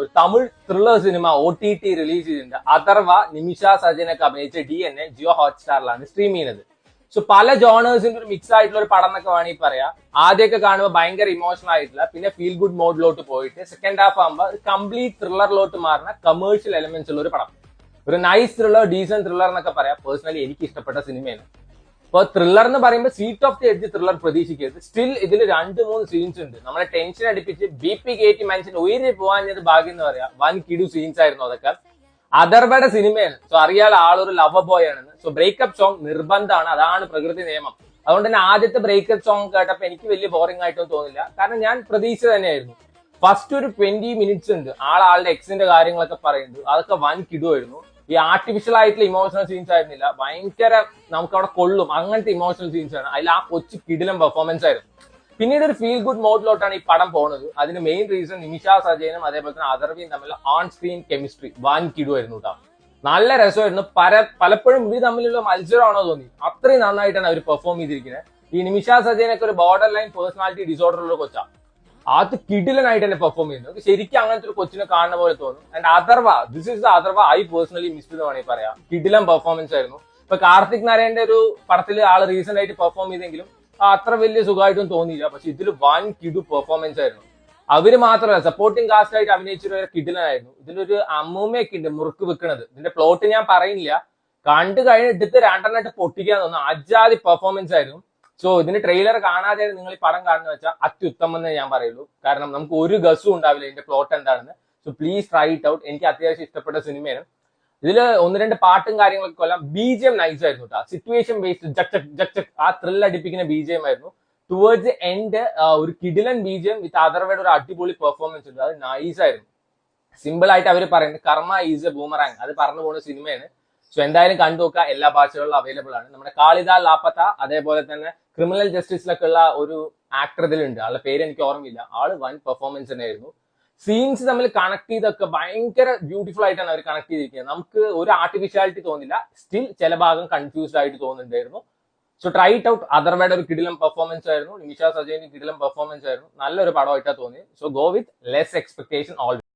ഒരു Tamil thriller cinema OTT release ചെയ്തിട്ടുണ്ട്. അഥർവ നിമിഷ സജനൊക്കെ അഭിനയിച്ച DNA ജിയോ ഹോട്ട്സ്റ്റാറിലാണ് സ്ട്രീം ചെയ്യുന്നത്. സോ പല ജോണേഴ്സിന്റെ ഒരു മിക്സ് ആയിട്ടുള്ള ഒരു പടം എന്നൊക്കെ വേണമെങ്കിൽ പറയാം. ആദ്യമൊക്കെ കാണുമ്പോൾ ഭയങ്കര ഇമോഷണൽ ആയിട്ടുള്ള, പിന്നെ ഫീൽ ഗുഡ് മോഡിലോട്ട് പോയിട്ട് സെക്കൻഡ് ഹാഫ് ആകുമ്പോൾ ഒരു കംപ്ലീറ്റ് ത്രില്ലറിലോട്ട് മാറുന്ന കമേഴ്ഷ്യൽ എലമെന്റ്സ് ഉള്ള ഒരു പടം. ഒരു നൈസ് ത്രില്ലർ, ഡീസന്റ് ത്രില്ലർ എന്നൊക്കെ പറയാം. പേഴ്സണലി എനിക്ക് ഇഷ്ടപ്പെട്ട സിനിമയാണ്. ഇപ്പൊ ത്രില്ലർ എന്ന് പറയുമ്പോൾ seat of the edge thriller പ്രതീക്ഷിക്കരുത്. സ്റ്റിൽ ഇതിൽ 2-3 സീൻസ് ഉണ്ട് നമ്മളെ ടെൻഷൻ അടിപ്പിച്ച് BP കയറ്റി മനുഷ്യൻ ഉയരി പോകാഞ്ഞത് ഭാഗ്യം എന്ന് പറയാം. വൻ കിടു സീൻസ് ആയിരുന്നു അതൊക്കെ. അഥർവയുടെ സിനിമയാണ്. സോ അറിയാതെ ആളൊരു ലവ് ബോയ് ആണെന്ന്. സോ ബ്രേക്കപ്പ് സോങ് നിർബന്ധമാണ്, അതാണ് പ്രകൃതി നിയമം. അതുകൊണ്ട് തന്നെ ആദ്യത്തെ ബ്രേക്കപ്പ് സോങ് കേട്ടപ്പോൾ എനിക്ക് വലിയ ബോറിംഗ് ആയിട്ടൊന്നും തോന്നില്ല. കാരണം ഞാൻ പ്രതീക്ഷ തന്നെയായിരുന്നു. ഫസ്റ്റ് ഒരു 20 മിനിറ്റ്സ് ഉണ്ട് ആളുടെ എക്സിന്റെ കാര്യങ്ങളൊക്കെ പറയുന്നത്. അതൊക്കെ വൻ കിടുവായിരുന്നു. ഈ ആർട്ടിഫിഷ്യൽ ആയിട്ടുള്ള ഇമോഷണൽ സീൻസ് ആയിരുന്നില്ല, ഭയങ്കര നമുക്ക് അവിടെ കൊള്ളും അങ്ങനത്തെ ഇമോഷണൽ സീൻസ് ആണ്. അതിൽ ആ കൊച്ചു കിടിലം പെർഫോമൻസ് ആയിരുന്നു. പിന്നീട് ഒരു ഫീൽ ഗുഡ് മോഡിലോട്ടാണ് ഈ പടം പോകുന്നത്. അതിന് മെയിൻ റീസൺ നിമിഷ സജയനും അതേപോലെ തന്നെ അഥർവയും തമ്മിൽ ഓൺ സ്ക്രീൻ കെമിസ്ട്രി വൻ കിടുവായിരുന്നു കേട്ടോ. നല്ല രസമായിരുന്നു. പലപ്പോഴും ഇവർ തമ്മിലുള്ള മത്സരമാണോ തോന്നി, അത്രയും നന്നായിട്ടാണ് അവർ പെർഫോം ചെയ്തിരിക്കുന്നത്. ഈ നിമിഷ സജയനൊക്കെ ഒരു ബോർഡർ ലൈൻ പേഴ്സണാലിറ്റി ഡിസോർഡർ ഉള്ള കൊച്ചാണ്. അത് കിടിലനായിട്ട് തന്നെ പെർഫോം ചെയ്യുന്നു. ശരിക്കും അങ്ങനത്തെ ഒരു കൊച്ചിനെ കാണുന്ന പോലെ തോന്നും. And Atharva, this is the Atharva I personally miss എന്ന് വേണമെങ്കിൽ പറയാം. കിടിലം പെർഫോമൻസ് ആയിരുന്നു. ഇപ്പൊ കാർത്തിക് നാരായണന്റെ ഒരു പടത്തിൽ ആള് റീസെന്റ് ആയിട്ട് പെർഫോം ചെയ്തെങ്കിലും അത്ര വലിയ സുഖമായിട്ടൊന്നും തോന്നിയില്ല. പക്ഷെ ഇതിൽ വൻ കിടു പെർഫോമൻസ് ആയിരുന്നു. അവര് മാത്രമല്ല, സപ്പോർട്ടിംഗ് കാസ്റ്റ് ആയിട്ട് അഭിനയിച്ചൊരു കിടിലനായിരുന്നു. ഇതിലൊരു അമ്മൂമ്മയൊക്കെ ഉണ്ട് മുറുക്ക് വെക്കുന്നത്. ഇതിന്റെ പ്ലോട്ട് ഞാൻ പറയുന്നില്ല, കണ്ടു കഴിഞ്ഞിട്ട് 2 പൊട്ടിക്കാൻ തോന്നുന്നു. അജാതി പെർഫോമൻസ് ആയിരുന്നു. സോ ഇതിന് ട്രെയിലർ കാണാതെ നിങ്ങൾ ഈ പടം കാണുന്ന വെച്ചാൽ അത്യുത്തമം എന്നേ ഞാൻ പറയുള്ളൂ. കാരണം നമുക്ക് ഒരു ഗസ്സും ഉണ്ടാവില്ല ഇതിന്റെ പ്ലോട്ട് എന്താണെന്ന്. So please try it out. എനിക്ക് അത്യാവശ്യം ഇഷ്ടപ്പെട്ട സിനിമയാണ്. ഇതിൽ 1-2 പാട്ടും കാര്യങ്ങളൊക്കെ കൊല്ലാം. BGM നൈസ് ആയിരുന്നു കേട്ടോ. Situation based Jack Jack Jack ആ ത്രിൽ അടിപ്പിക്കുന്ന BGM ആയിരുന്നു. ടുവേർഡ്സ് എൻഡ് ഒരു കിടിലൻ BGM വിത്ത് അഥർവയുടെ ഒരു അടിപൊളി പെർഫോമൻസ് ഉണ്ട്. അത് നൈസ് ആയിരുന്നു. സിമ്പിൾ ആയിട്ട് അവർ പറയുന്നത് കർമ്മ ഈസ് എ ബൂമറാങ്, അത് പറഞ്ഞു പോകുന്ന സിനിമയാണ്. സോ എന്തായാലും കണ്ടു നോക്കുക. എല്ലാ ഭാഷകളിലും അവൈലബിൾ ആണ്. നമ്മുടെ കാളിദ ലാപ്പത്ത, അതേപോലെ തന്നെ ക്രിമിനൽ ജസ്റ്റിസിലൊക്കെ ഉള്ള ഒരു ആക്ടർ ഇതിലുണ്ട്. ആളുടെ പേര് എനിക്ക് ഓർമ്മയില്ല. ആള് വൻ പെർഫോമൻസ് തന്നെയായിരുന്നു. സീൻസ് തമ്മിൽ കണക്ട് ചെയ്തൊക്കെ ഭയങ്കര ബ്യൂട്ടിഫുൾ ആയിട്ടാണ് അവർ കണക്ട് ചെയ്തിരിക്കുന്നത്. നമുക്ക് ഒരു ആർട്ടിഫിഷ്യാലിറ്റി തോന്നില്ല. സ്റ്റിൽ ചില ഭാഗം കൺഫ്യൂസ്ഡ് ആയിട്ട് തോന്നുന്നുണ്ടായിരുന്നു. So try it out. അഥർവയുടെ ഒരു കിടിലം പെർഫോമൻസ് ആയിരുന്നു. നിമിഷ സജയന് കിടിലം പെർഫോമൻസ് ആയിരുന്നു. നല്ലൊരു പടമായിട്ടാണ് തോന്നിയത്. So go with less expectation always.